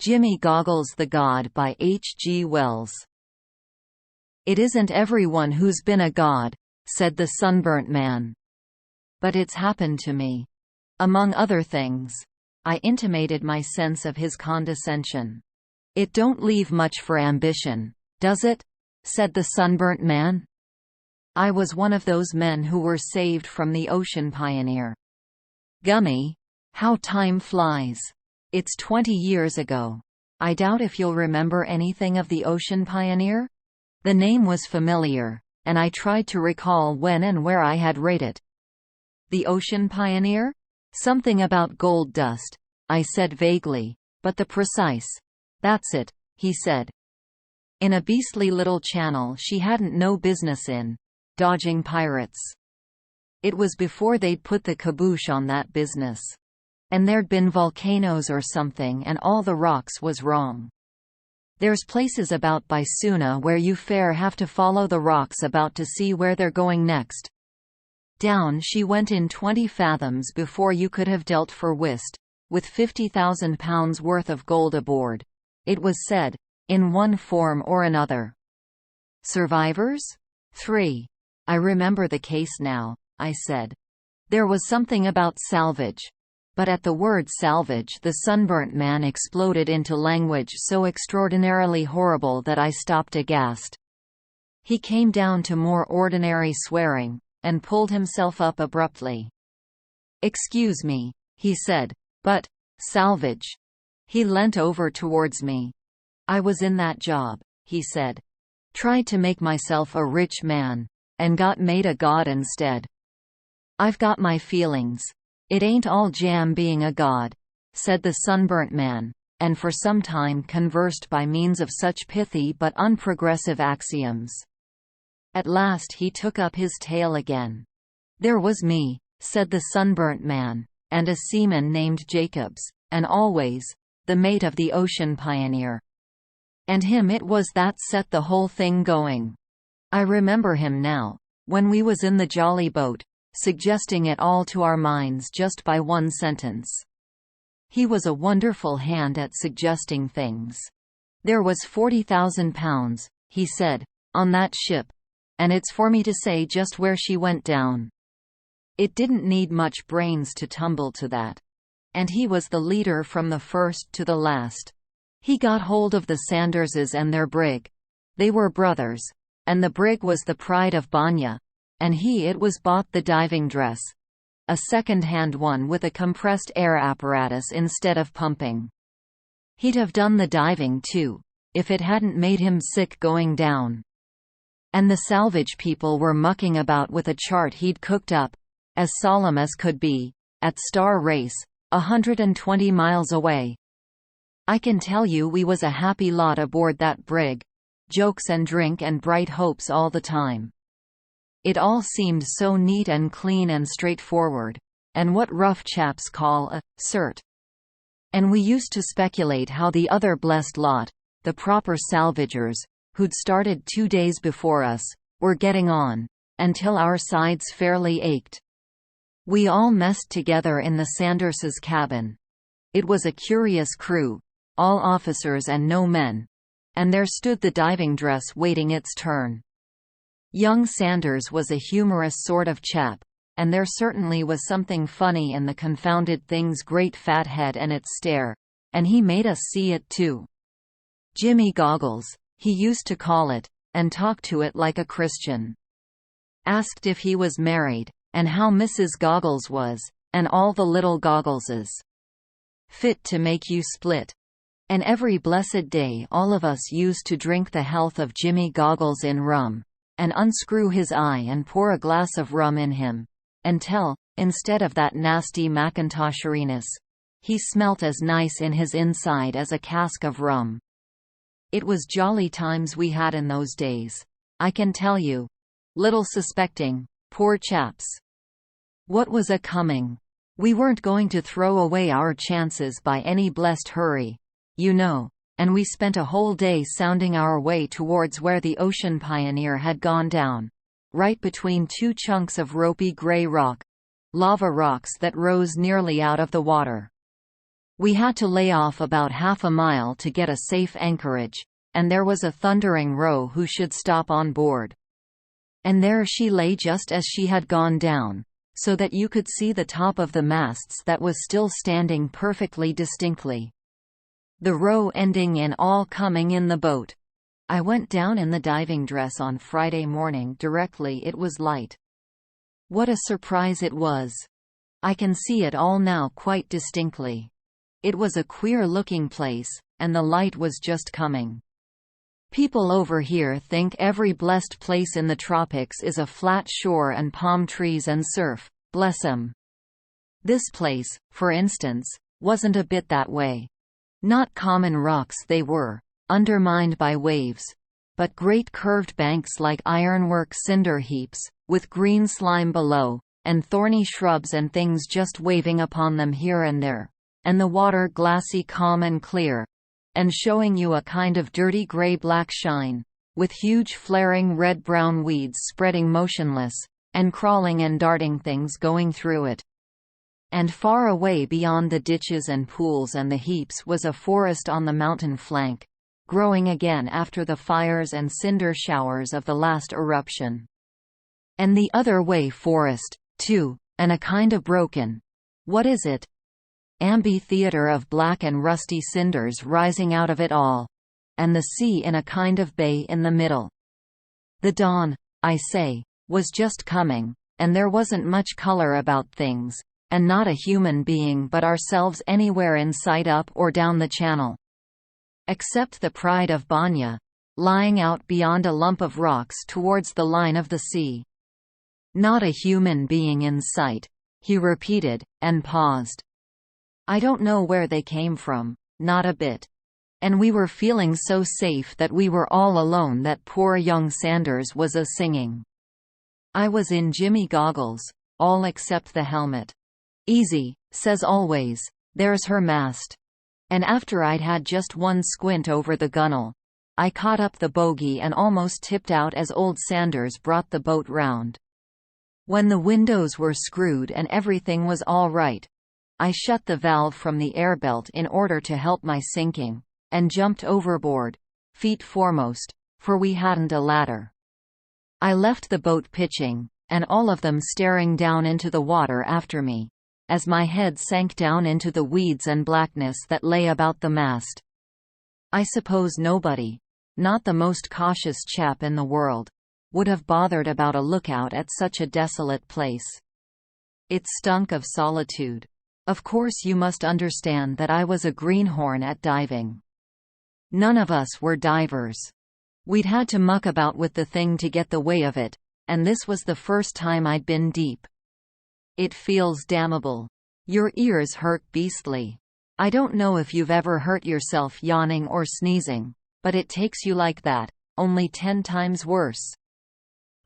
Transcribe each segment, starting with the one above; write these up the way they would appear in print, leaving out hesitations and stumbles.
Jimmy Goggles the God by H. G. Wells. "It isn't everyone who's been a god," said the sunburnt man. "But it's happened to me. Among other things." I intimated my sense of his condescension. "It don't leave much for ambition, does it?" said the sunburnt man. I was one of those men who were saved from the Ocean Pioneer. Gummy, how time flies. It's 20 years ago. I doubt if you'll remember anything of the Ocean Pioneer? The name was familiar, and I tried to recall when and where I had read it. The Ocean Pioneer? Something about gold dust, I said vaguely, but the precise. "That's it," he said. "In a beastly little channel she hadn't no business in, dodging pirates. It was before they'd put the kibosh on that business. And there'd been volcanoes or something and all the rocks was wrong. There's places about by Suna where you fair have to follow the rocks about to see where they're going next. Down she went in 20 fathoms before you could have dealt for whist, with £50,000 worth of gold aboard," it was said, in one form or another. "Survivors?" "3. I remember the case now," I said. "There was something about salvage." But at the word salvage the sunburnt man exploded into language so extraordinarily horrible that I stopped aghast. He came down to more ordinary swearing, and pulled himself up abruptly. "Excuse me," he said, "but salvage." He leant over towards me. "I was in that job," he said. "Tried to make myself a rich man, and got made a god instead. I've got my feelings. It ain't all jam being a god," said the sunburnt man, and for some time conversed by means of such pithy but unprogressive axioms. At last he took up his tale again. "There was me," said the sunburnt man, "and a seaman named Jacobs, and always the mate of the Ocean Pioneer. And him it was that set the whole thing going. I remember him now, when we was in the jolly boat, suggesting it all to our minds just by one sentence. He was a wonderful hand at suggesting things. There was £40,000, he said, on that ship, and it's for me to say just where she went down. It didn't need much brains to tumble to that. And he was the leader from the first to the last. He got hold of the Sanderses and their brig. They were brothers, and the brig was the pride of Banya, and it was bought the diving dress, a second-hand one with a compressed air apparatus instead of pumping. He'd have done the diving too, if it hadn't made him sick going down. And the salvage people were mucking about with a chart he'd cooked up, as solemn as could be, at Star Race, 120 miles away. I can tell you we was a happy lot aboard that brig, jokes and drink and bright hopes all the time. It all seemed so neat and clean and straightforward, and what rough chaps call a cert. And we used to speculate how the other blessed lot, the proper salvagers, who'd started 2 days before us, were getting on, until our sides fairly ached. We all messed together in the Sanderses' cabin. It was a curious crew, all officers and no men, and there stood the diving dress waiting its turn. Young Sanders was a humorous sort of chap, and there certainly was something funny in the confounded thing's great fat head and its stare, and he made us see it too. Jimmy Goggles, he used to call it, and talk to it like a Christian. Asked if he was married, and how Mrs. Goggles was, and all the little Goggleses. Fit to make you split. And every blessed day all of us used to drink the health of Jimmy Goggles in rum, and unscrew his eye and pour a glass of rum in him, until, instead of that nasty Macintoshiness, he smelt as nice in his inside as a cask of rum. It was jolly times we had in those days, I can tell you. Little suspecting, poor chaps. What was a-coming? We weren't going to throw away our chances by any blessed hurry, you know. And we spent a whole day sounding our way towards where the Ocean Pioneer had gone down, right between two chunks of ropey gray rock, lava rocks that rose nearly out of the water. We had to lay off about half a mile to get a safe anchorage, and there was a thundering row who should stop on board. And there she lay just as she had gone down, so that you could see the top of the masts that was still standing perfectly distinctly. The row ending in all coming in the boat. I went down in the diving dress on Friday morning directly it was light. What a surprise it was! I can see it all now quite distinctly. It was a queer-looking place, and the light was just coming. People over here think every blessed place in the tropics is a flat shore and palm trees and surf, bless 'em. This place, for instance, wasn't a bit that way. Not common rocks they were, undermined by waves, but great curved banks like ironwork cinder heaps, with green slime below, and thorny shrubs and things just waving upon them here and there, and the water glassy calm and clear, and showing you a kind of dirty grey-black shine, with huge flaring red-brown weeds spreading motionless, and crawling and darting things going through it. And far away beyond the ditches and pools and the heaps was a forest on the mountain flank, growing again after the fires and cinder showers of the last eruption. And the other way forest, too, and a kind of broken—what is it? Amphitheater of black and rusty cinders rising out of it all, and the sea in a kind of bay in the middle. The dawn, I say, was just coming, and there wasn't much color about things, and not a human being but ourselves anywhere in sight up or down the channel. Except the Pride of Banya, lying out beyond a lump of rocks towards the line of the sea. Not a human being in sight, he repeated, and paused. I don't know where they came from, not a bit. And we were feeling so safe that we were all alone that poor young Sanders was a-singing. I was in Jimmy goggles, all except the helmet. Easy, says always, there's her mast. And after I'd had just one squint over the gunwale, I caught up the bogey and almost tipped out as old Sanders brought the boat round. When the windows were screwed and everything was all right, I shut the valve from the airbelt in order to help my sinking, and jumped overboard, feet foremost, for we hadn't a ladder. I left the boat pitching, and all of them staring down into the water after me, as my head sank down into the weeds and blackness that lay about the mast. I suppose nobody, not the most cautious chap in the world, would have bothered about a lookout at such a desolate place. It stunk of solitude. Of course you must understand that I was a greenhorn at diving. None of us were divers. We'd had to muck about with the thing to get the way of it, and this was the first time I'd been deep. It feels damnable. Your ears hurt beastly. I don't know if you've ever hurt yourself yawning or sneezing, but it takes you like that, only 10 times worse.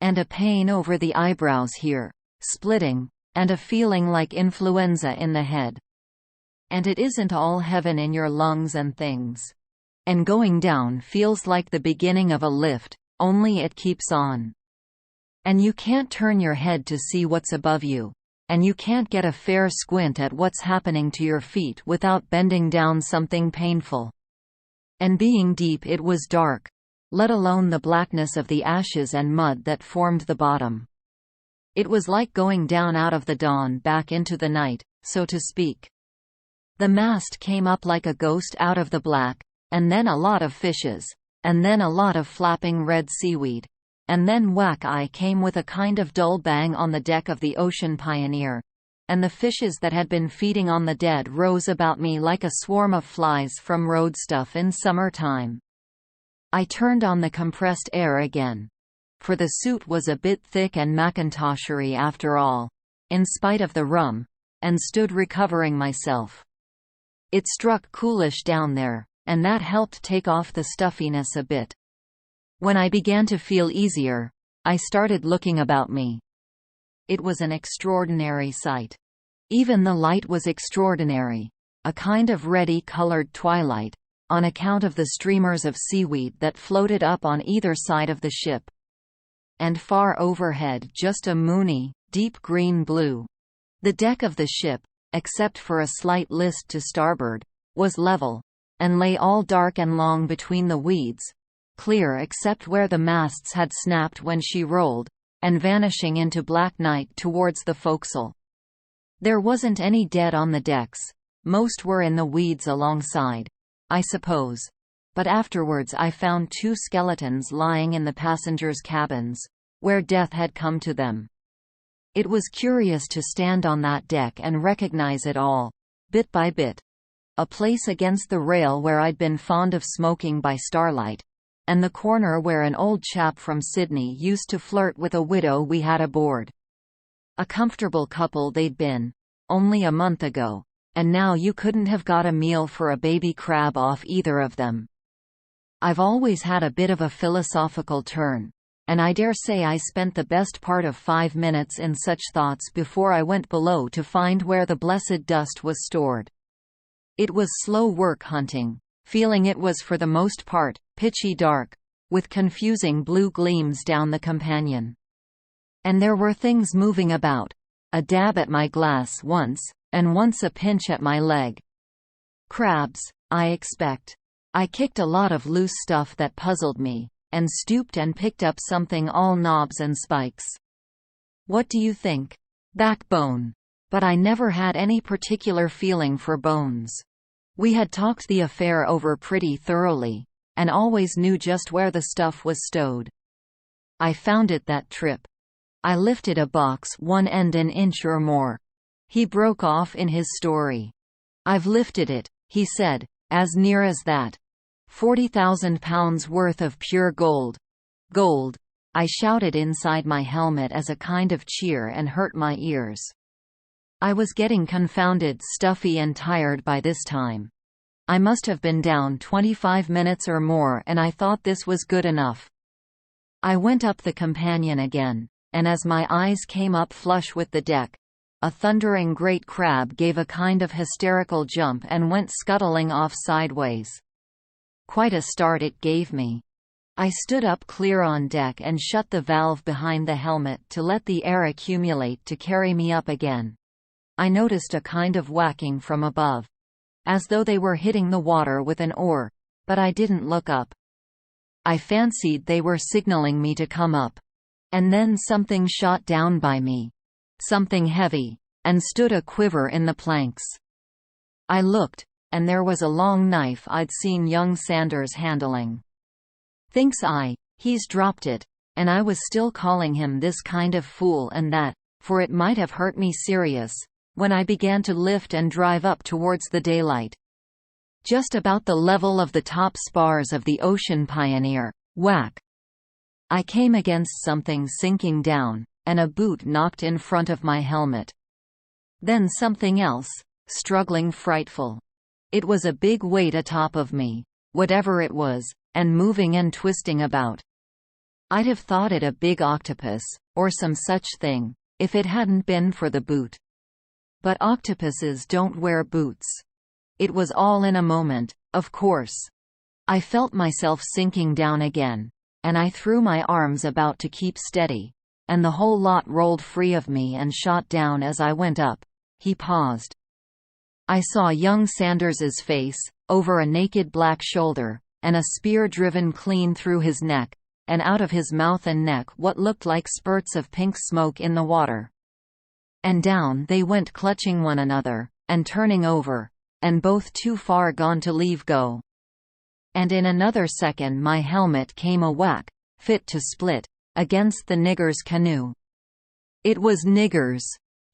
And a pain over the eyebrows here, splitting, and a feeling like influenza in the head. And it isn't all heaven in your lungs and things. And going down feels like the beginning of a lift, only it keeps on. And you can't turn your head to see what's above you, and you can't get a fair squint at what's happening to your feet without bending down something painful. And being deep it was dark, let alone the blackness of the ashes and mud that formed the bottom. It was like going down out of the dawn back into the night, so to speak. The mast came up like a ghost out of the black, and then a lot of fishes, and then a lot of flapping red seaweed, and then whack I came with a kind of dull bang on the deck of the Ocean Pioneer, and the fishes that had been feeding on the dead rose about me like a swarm of flies from roadstuff in summer time. I turned on the compressed air again, for the suit was a bit thick and Macintoshery after all, in spite of the rum, and stood recovering myself. It struck coolish down there, and that helped take off the stuffiness a bit. When I began to feel easier, I started looking about me. It was an extraordinary sight. Even the light was extraordinary, a kind of reddy-colored twilight, on account of the streamers of seaweed that floated up on either side of the ship. And far overhead just a moony, deep green blue. The deck of the ship, except for a slight list to starboard, was level, and lay all dark and long between the weeds, clear except where the masts had snapped when she rolled, and vanishing into black night towards the forecastle. There wasn't any dead on the decks, most were in the weeds alongside, I suppose. But afterwards I found 2 skeletons lying in the passengers' cabins, where death had come to them. It was curious to stand on that deck and recognize it all, bit by bit. A place against the rail where I'd been fond of smoking by starlight, and the corner where an old chap from Sydney used to flirt with a widow we had aboard. A comfortable couple they'd been, only a month ago, and now you couldn't have got a meal for a baby crab off either of them. I've always had a bit of a philosophical turn, and I dare say I spent the best part of 5 minutes in such thoughts before I went below to find where the blessed dust was stored. It was slow work hunting, feeling it was for the most part pitchy dark, with confusing blue gleams down the companion. And there were things moving about, a dab at my glass once, and once a pinch at my leg. Crabs, I expect. I kicked a lot of loose stuff that puzzled me, and stooped and picked up something all knobs and spikes. What do you think? Backbone. But I never had any particular feeling for bones. We had talked the affair over pretty thoroughly, and always knew just where the stuff was stowed. I found it that trip. I lifted a box one end an inch or more. He broke off in his story. I've lifted it, he said, as near as that. 40,000 pounds worth of pure gold. Gold, I shouted inside my helmet as a kind of cheer and hurt my ears. I was getting confounded stuffy and tired by this time. I must have been down 25 minutes or more, and I thought this was good enough. I went up the companion again, and as my eyes came up flush with the deck, a thundering great crab gave a kind of hysterical jump and went scuttling off sideways. Quite a start it gave me. I stood up clear on deck and shut the valve behind the helmet to let the air accumulate to carry me up again. I noticed a kind of whacking from above, as though they were hitting the water with an oar, but I didn't look up. I fancied they were signaling me to come up. And then something shot down by me. Something heavy, and stood a quiver in the planks. I looked, and there was a long knife I'd seen young Sanders handling. Thinks I, he's dropped it, and I was still calling him this kind of fool and that, for it might have hurt me serious, when I began to lift and drive up towards the daylight. Just about the level of the top spars of the Ocean Pioneer, whack! I came against something sinking down, and a boot knocked in front of my helmet. Then something else, struggling frightful. It was a big weight atop of me, whatever it was, and moving and twisting about. I'd have thought it a big octopus, or some such thing, if it hadn't been for the boot. But octopuses don't wear boots. It was all in a moment, of course. I felt myself sinking down again, and I threw my arms about to keep steady, and the whole lot rolled free of me and shot down as I went up. He paused. I saw young Sanders's face, over a naked black shoulder, and a spear driven clean through his neck, and out of his mouth and neck what looked like spurts of pink smoke in the water. And down they went clutching one another, and turning over, and both too far gone to leave go. And in another second my helmet came a whack, fit to split, against the nigger's canoe. It was niggers.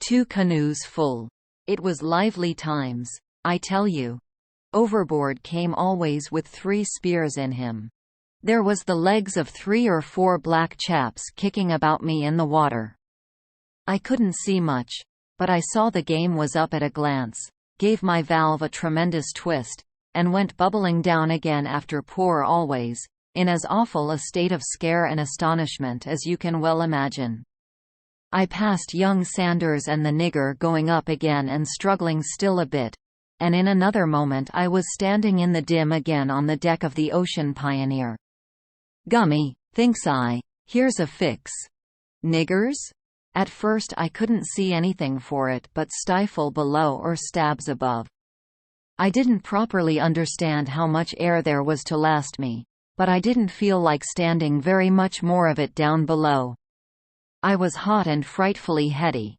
2 canoes full. It was lively times, I tell you. Overboard came always with 3 spears in him. There was the legs of 3 or 4 black chaps kicking about me in the water. I couldn't see much, but I saw the game was up at a glance, gave my valve a tremendous twist, and went bubbling down again after poor Always, in as awful a state of scare and astonishment as you can well imagine. I passed young Sanders and the nigger going up again and struggling still a bit, and in another moment I was standing in the dim again on the deck of the Ocean Pioneer. Gummy, thinks I, here's a fix. Niggers? At first I couldn't see anything for it but stifle below or stabs above. I didn't properly understand how much air there was to last me, but I didn't feel like standing very much more of it down below. I was hot and frightfully heady,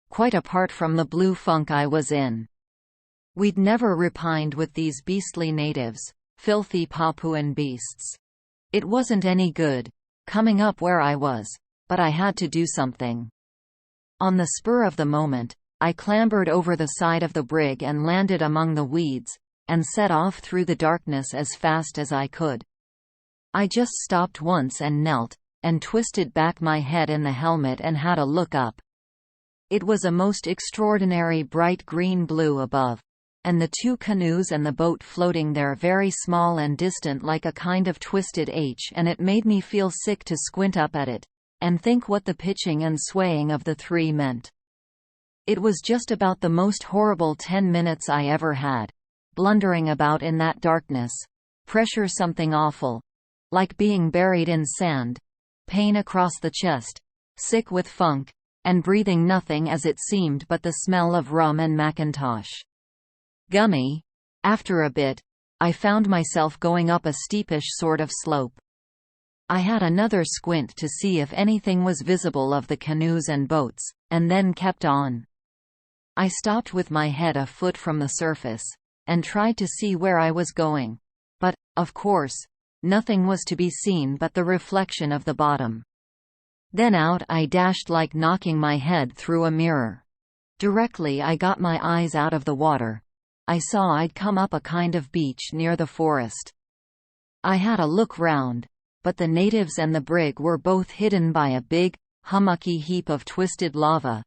quite apart from the blue funk I was in. We'd never repined with these beastly natives, filthy Papuan beasts. It wasn't any good, coming up where I was, but I had to do something. On the spur of the moment, I clambered over the side of the brig and landed among the weeds, and set off through the darkness as fast as I could. I just stopped once and knelt, and twisted back my head in the helmet and had a look up. It was a most extraordinary bright green-blue above, and the two canoes and the boat floating there very small and distant like a kind of twisted H, and it made me feel sick to squint up at it, and think what the pitching and swaying of the three meant. It was just about the most horrible 10 minutes I ever had, blundering about in that darkness, pressure something awful, like being buried in sand, pain across the chest, sick with funk, and breathing nothing as it seemed but the smell of rum and mackintosh. Gummy. After a bit, I found myself going up a steepish sort of slope. I had another squint to see if anything was visible of the canoes and boats, and then kept on. I stopped with my head a foot from the surface, and tried to see where I was going, but, of course, nothing was to be seen but the reflection of the bottom. Then out I dashed like knocking my head through a mirror. Directly I got my eyes out of the water, I saw I'd come up a kind of beach near the forest. I had a look round, but the natives and the brig were both hidden by a big, hummocky heap of twisted lava.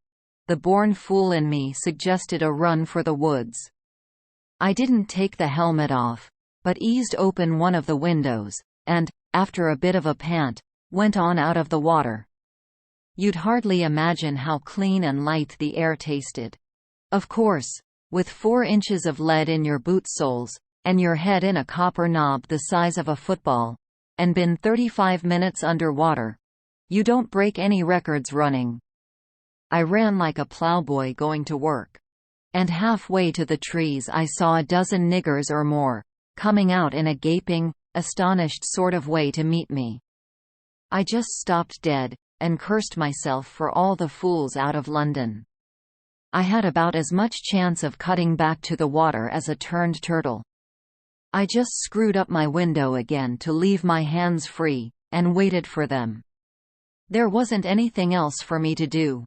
The born fool in me suggested a run for the woods. I didn't take the helmet off, but eased open one of the windows, and, after a bit of a pant, went on out of the water. You'd hardly imagine how clean and light the air tasted. Of course, with 4 inches of lead in your boot soles, and your head in a copper knob the size of a football, and been 35 minutes under water, you don't break any records running. I ran like a plowboy going to work. And halfway to the trees I saw a dozen niggers or more, coming out in a gaping, astonished sort of way to meet me. I just stopped dead, and cursed myself for all the fools out of London. I had about as much chance of cutting back to the water as a turned turtle. I just screwed up my window again to leave my hands free, and waited for them. There wasn't anything else for me to do.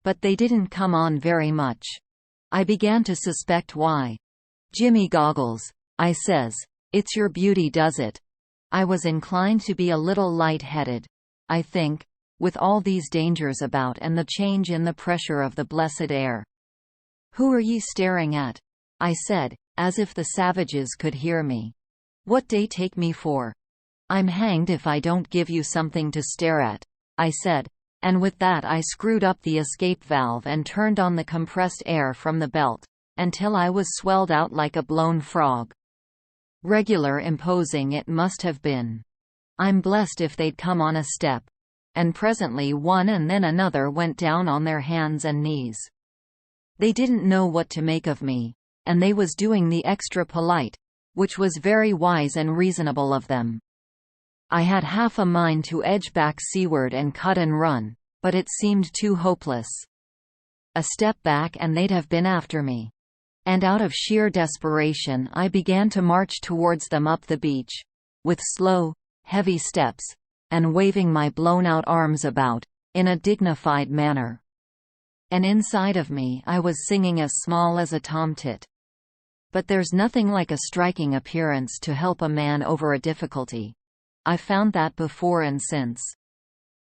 But they didn't come on very much. I began to suspect why. "Jimmy Goggles," I says, "it's your beauty does it." I was inclined to be a little light-headed, I think, with all these dangers about and the change in the pressure of the blessed air. "Who are ye staring at?" I said, as if the savages could hear me. "What dey take me for? I'm hanged if I don't give you something to stare at," I said, and with that I screwed up the escape valve and turned on the compressed air from the belt, until I was swelled out like a blown frog. Regular imposing it must have been. I'm blessed if they'd come on a step. And presently one and then another went down on their hands and knees. They didn't know what to make of me, and they was doing the extra polite, which was very wise and reasonable of them. I had half a mind to edge back seaward and cut and run, but it seemed too hopeless. A step back and they'd have been after me. And out of sheer desperation I began to march towards them up the beach, with slow, heavy steps, and waving my blown-out arms about, in a dignified manner. And inside of me I was singing as small as a tomtit. But there's nothing like a striking appearance to help a man over a difficulty. I've found that before and since.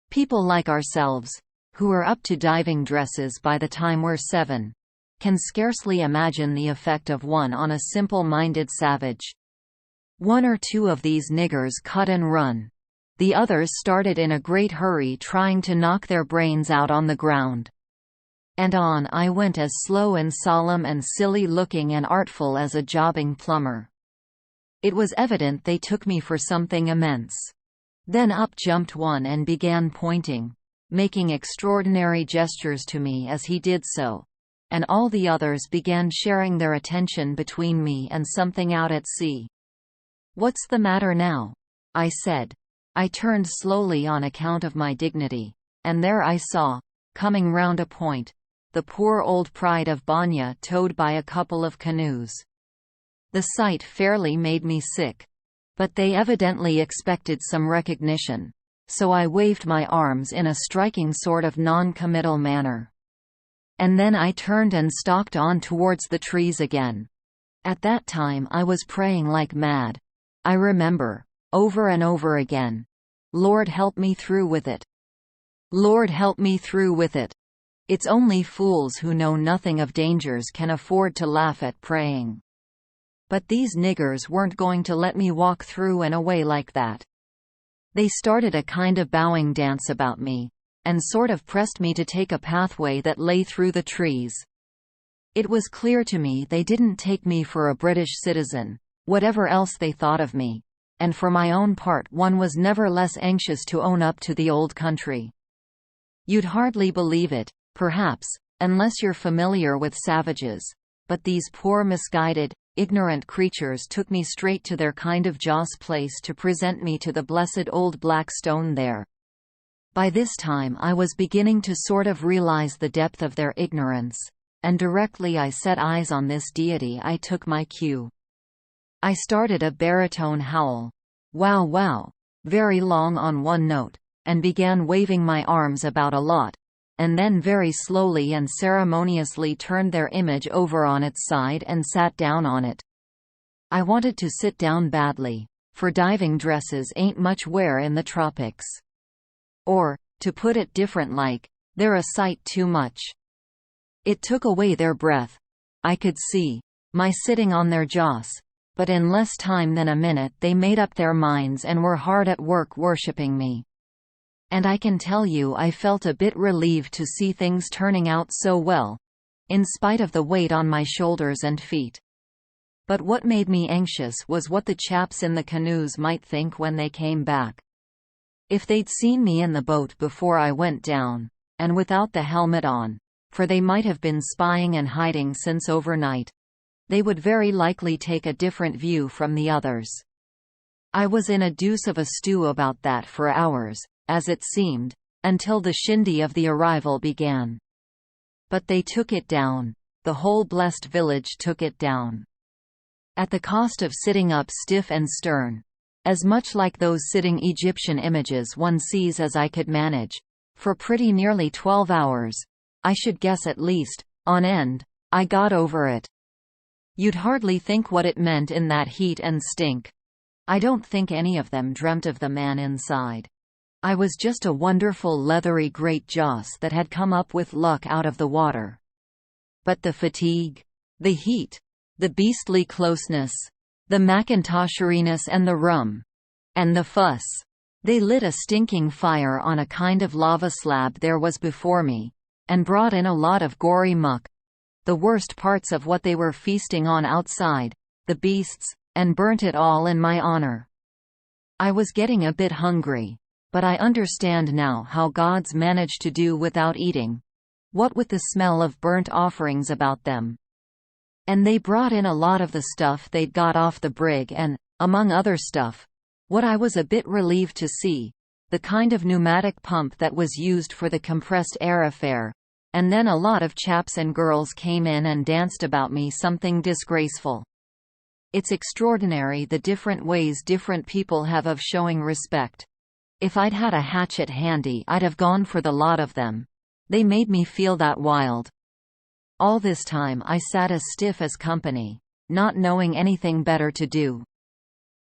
People like ourselves, who are up to diving dresses by the time we're 7, can scarcely imagine the effect of one on a simple-minded savage. 1 or 2 of these niggers cut and run. The others started in a great hurry trying to knock their brains out on the ground. And on I went as slow and solemn and silly-looking and artful as a jobbing plumber. It was evident they took me for something immense. Then up jumped one and began pointing. making extraordinary gestures to me as he did so, and all the others began sharing their attention between me and something out at sea. "What's the matter now?" I said. I turned slowly on account of my dignity, and there I saw, coming round a point, the poor old Pride of Banya towed by a couple of canoes. The sight fairly made me sick. But they evidently expected some recognition, so I waved my arms in a striking sort of non-committal manner. And then I turned and stalked on towards the trees again. At that time I was praying like mad. I remember, over and over again, "Lord, help me through with it. Lord, help me through with it." It's only fools who know nothing of dangers can afford to laugh at praying. But these niggers weren't going to let me walk through and away like that. They started a kind of bowing dance about me, and sort of pressed me to take a pathway that lay through the trees. It was clear to me they didn't take me for a British citizen, whatever else they thought of me, and for my own part one was never less anxious to own up to the old country. You'd hardly believe it, perhaps, unless you're familiar with savages, but these poor misguided, ignorant creatures took me straight to their kind of joss place to present me to the blessed old black stone there. By this time I was beginning to sort of realize the depth of their ignorance, and directly I set eyes on this deity I took my cue. I started a baritone howl, "Wow wow," very long on one note, and began waving my arms about a lot, and then very slowly and ceremoniously turned their image over on its side and sat down on it. I wanted to sit down badly, for diving dresses ain't much wear in the tropics. Or, to put it different like, they're a sight too much. It took away their breath. I could see, my sitting on their joss, but in less time than a minute they made up their minds and were hard at work worshipping me. And I can tell you I felt a bit relieved to see things turning out so well, in spite of the weight on my shoulders and feet. But what made me anxious was what the chaps in the canoes might think when they came back. If they'd seen me in the boat before I went down, and without the helmet on, for they might have been spying and hiding since overnight, they would very likely take a different view from the others. I was in a deuce of a stew about that for hours, as it seemed, until the shindy of the arrival began. But they took it down. The whole blessed village took it down. At the cost of sitting up stiff and stern, as much like those sitting Egyptian images one sees as I could manage, for pretty nearly 12 hours, I should guess at least, on end, I got over it. You'd hardly think what it meant in that heat and stink. I don't think any of them dreamt of the man inside. I was just a wonderful leathery great joss that had come up with luck out of the water. But the fatigue, the heat, the beastly closeness, the macintoshiness and the rum, and the fuss. They lit a stinking fire on a kind of lava slab there was before me, and brought in a lot of gory muck, the worst parts of what they were feasting on outside, the beasts, and burnt it all in my honor. I was getting a bit hungry. But I understand now how gods manage to do without eating, what with the smell of burnt offerings about them. And they brought in a lot of the stuff they'd got off the brig and, among other stuff, what I was a bit relieved to see, the kind of pneumatic pump that was used for the compressed air affair, and then a lot of chaps and girls came in and danced about me something disgraceful. It's extraordinary the different ways different people have of showing respect. If I'd had a hatchet handy I'd have gone for the lot of them. They made me feel that wild. All this time I sat as stiff as company, not knowing anything better to do.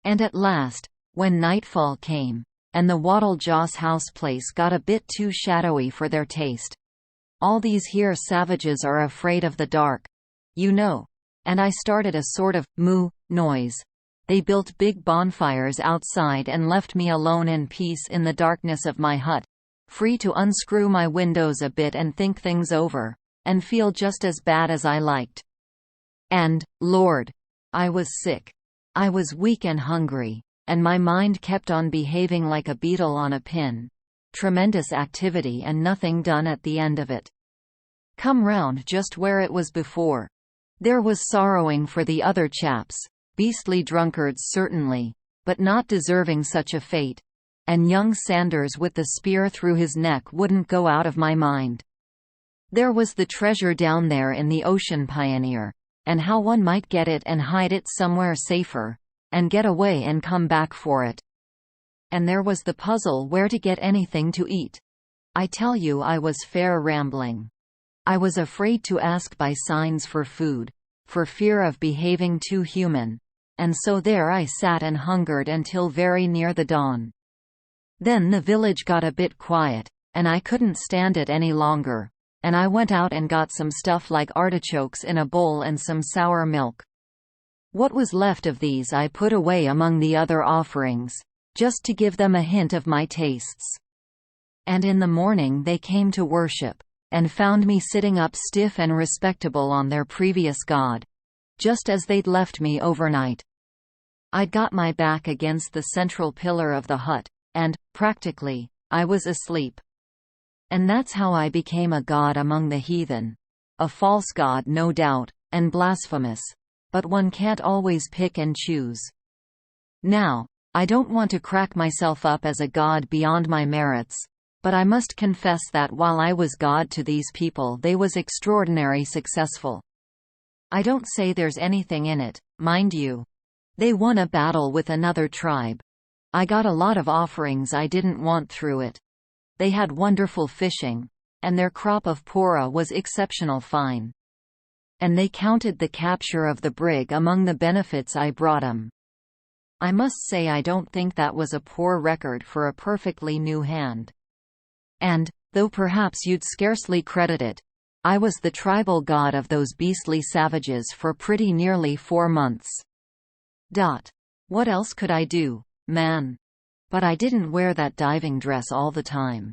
And at last, when nightfall came, and the Wattle Joss house place got a bit too shadowy for their taste. All these here savages are afraid of the dark, you know, and I started a sort of moo noise. They built big bonfires outside and left me alone in peace in the darkness of my hut, free to unscrew my windows a bit and think things over, and feel just as bad as I liked. And, Lord, I was sick. I was weak and hungry, and my mind kept on behaving like a beetle on a pin. Tremendous activity and nothing done at the end of it. Come round just where it was before. There was sorrowing for the other chaps, beastly drunkards certainly, but not deserving such a fate. And young Sanders with the spear through his neck wouldn't go out of my mind. There was the treasure down there in the Ocean Pioneer, and how one might get it and hide it somewhere safer, and get away and come back for it. And there was the puzzle where to get anything to eat. I tell you, I was fair rambling. I was afraid to ask by signs for food, for fear of behaving too human, and so there I sat and hungered until very near the dawn. Then the village got a bit quiet, and I couldn't stand it any longer, and I went out and got some stuff like artichokes in a bowl and some sour milk. What was left of these I put away among the other offerings, just to give them a hint of my tastes. And in the morning they came to worship, and found me sitting up stiff and respectable on their previous god, just as they'd left me overnight. I'd got my back against the central pillar of the hut, and, practically, I was asleep. And that's how I became a god among the heathen. A false god, no doubt, and blasphemous, but one can't always pick and choose. Now, I don't want to crack myself up as a god beyond my merits, but I must confess that while I was god to these people, they was extraordinary successful. I don't say there's anything in it, mind you. They won a battle with another tribe. I got a lot of offerings I didn't want through it. They had wonderful fishing, and their crop of pora was exceptional fine. And they counted the capture of the brig among the benefits I brought 'em. I must say I don't think that was a poor record for a perfectly new hand. And, though perhaps you'd scarcely credit it, I was the tribal god of those beastly savages for pretty nearly 4 months. What else could I do, man? But I didn't wear that diving dress all the time.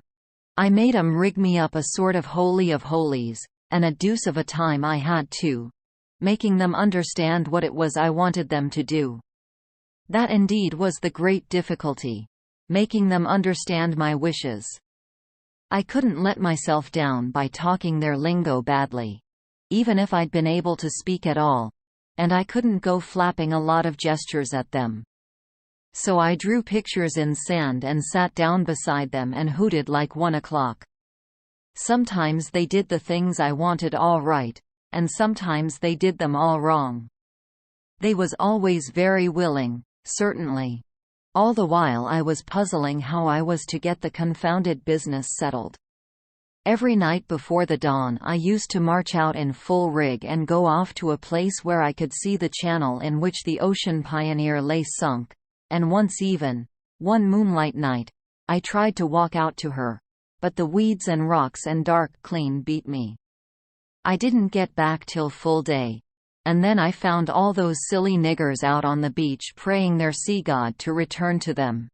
I made 'em rig me up a sort of holy of holies, and a deuce of a time I had too, making them understand what it was I wanted them to do. That indeed was the great difficulty, making them understand my wishes. I couldn't let myself down by talking their lingo badly, even if I'd been able to speak at all, and I couldn't go flapping a lot of gestures at them. So I drew pictures in sand and sat down beside them and hooted like 1 o'clock. Sometimes they did the things I wanted all right, and sometimes they did them all wrong. They was always very willing, certainly. All the while I was puzzling how I was to get the confounded business settled. Every night before the dawn I used to march out in full rig and go off to a place where I could see the channel in which the Ocean Pioneer lay sunk, and once even, one moonlight night, I tried to walk out to her, but the weeds and rocks and dark clean beat me. I didn't get back till full day. And then I found all those silly niggers out on the beach praying their sea god to return to them.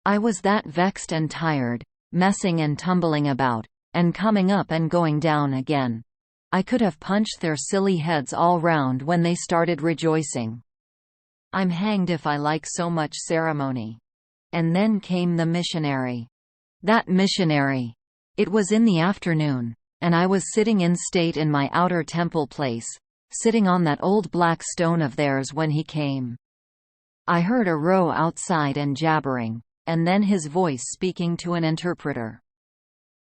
I was that vexed and tired, messing and tumbling about, and coming up and going down again. I could have punched their silly heads all round when they started rejoicing. I'm hanged if I like so much ceremony. And then came the missionary. That missionary! It was in the afternoon, and I was sitting in state in my outer temple place, sitting on that old black stone of theirs when he came. I heard a row outside and jabbering, and then his voice speaking to an interpreter.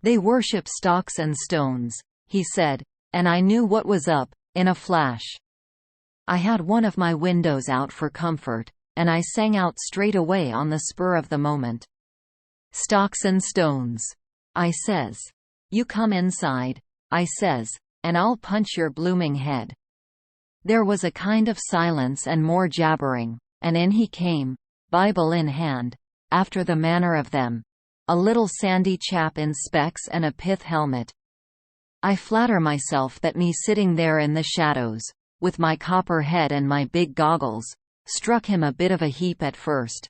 They worship stocks and stones, he said, and I knew what was up, in a flash. I had one of my windows out for comfort, and I sang out straight away on the spur of the moment. Stocks and stones, I says. You come inside, I says, and I'll punch your blooming head. There was a kind of silence and more jabbering, and in he came, Bible in hand, after the manner of them, a little sandy chap in specs and a pith helmet. I flatter myself that me sitting there in the shadows, with my copper head and my big goggles, struck him a bit of a heap at first.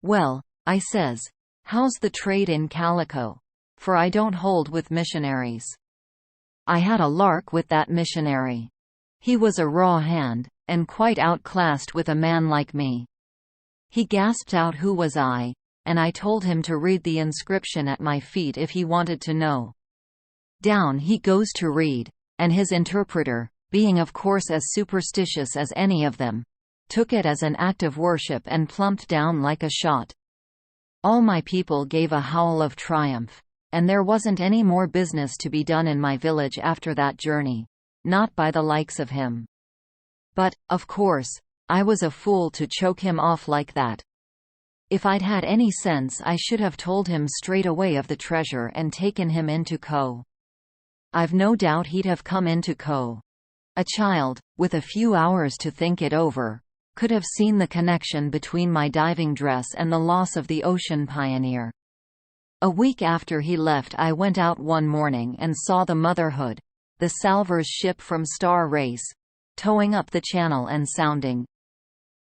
Well, I says, how's the trade in calico? For I don't hold with missionaries. I had a lark with that missionary. He was a raw hand, and quite outclassed with a man like me. He gasped out who was I, and I told him to read the inscription at my feet if he wanted to know. Down he goes to read, and his interpreter, being of course as superstitious as any of them, took it as an act of worship and plumped down like a shot. All my people gave a howl of triumph, and there wasn't any more business to be done in my village after that journey, not by the likes of him. But, of course, I was a fool to choke him off like that. If I'd had any sense, I should have told him straight away of the treasure and taken him into Co. I've no doubt he'd have come into Co. A child, with a few hours to think it over, could have seen the connection between my diving dress and the loss of the Ocean Pioneer. A week after he left, I went out one morning and saw the Motherhood, the salver's ship from Star Race, towing up the channel and sounding.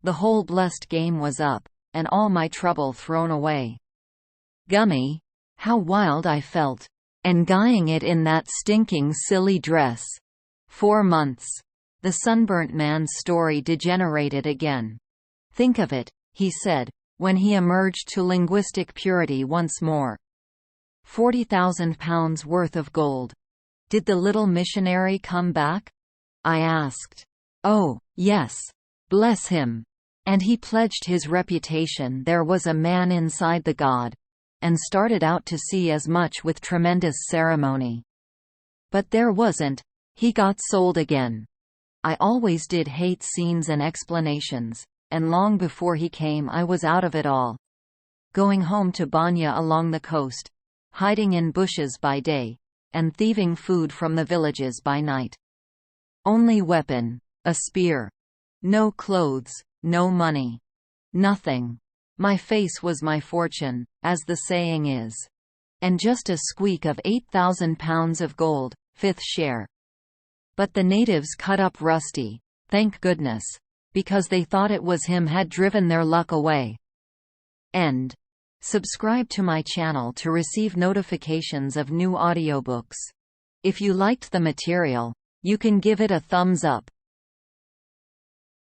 The whole blessed game was up, and all my trouble thrown away. Gummy, how wild I felt! And guying it in that stinking silly dress. 4 months. The sunburnt man's story degenerated again. Think of it, he said, when he emerged to linguistic purity once more. 40,000 pounds worth of gold. Did the little missionary come back? I asked. Oh, yes. Bless him. And he pledged his reputation there was a man inside the god, and started out to sea as much with tremendous ceremony. But there wasn't. He got sold again. I always did hate scenes and explanations, and long before he came I was out of it all. Going home to Banya along the coast, hiding in bushes by day, and thieving food from the villages by night. Only weapon, a spear. No clothes, no money. Nothing. My face was my fortune, as the saying is. And just a squeak of 8,000 pounds of gold, 5th share. But the natives cut up Rusty, thank goodness, because they thought it was him had driven their luck away. End. Subscribe to my channel to receive notifications of new audiobooks. If you liked the material, you can give it a thumbs up.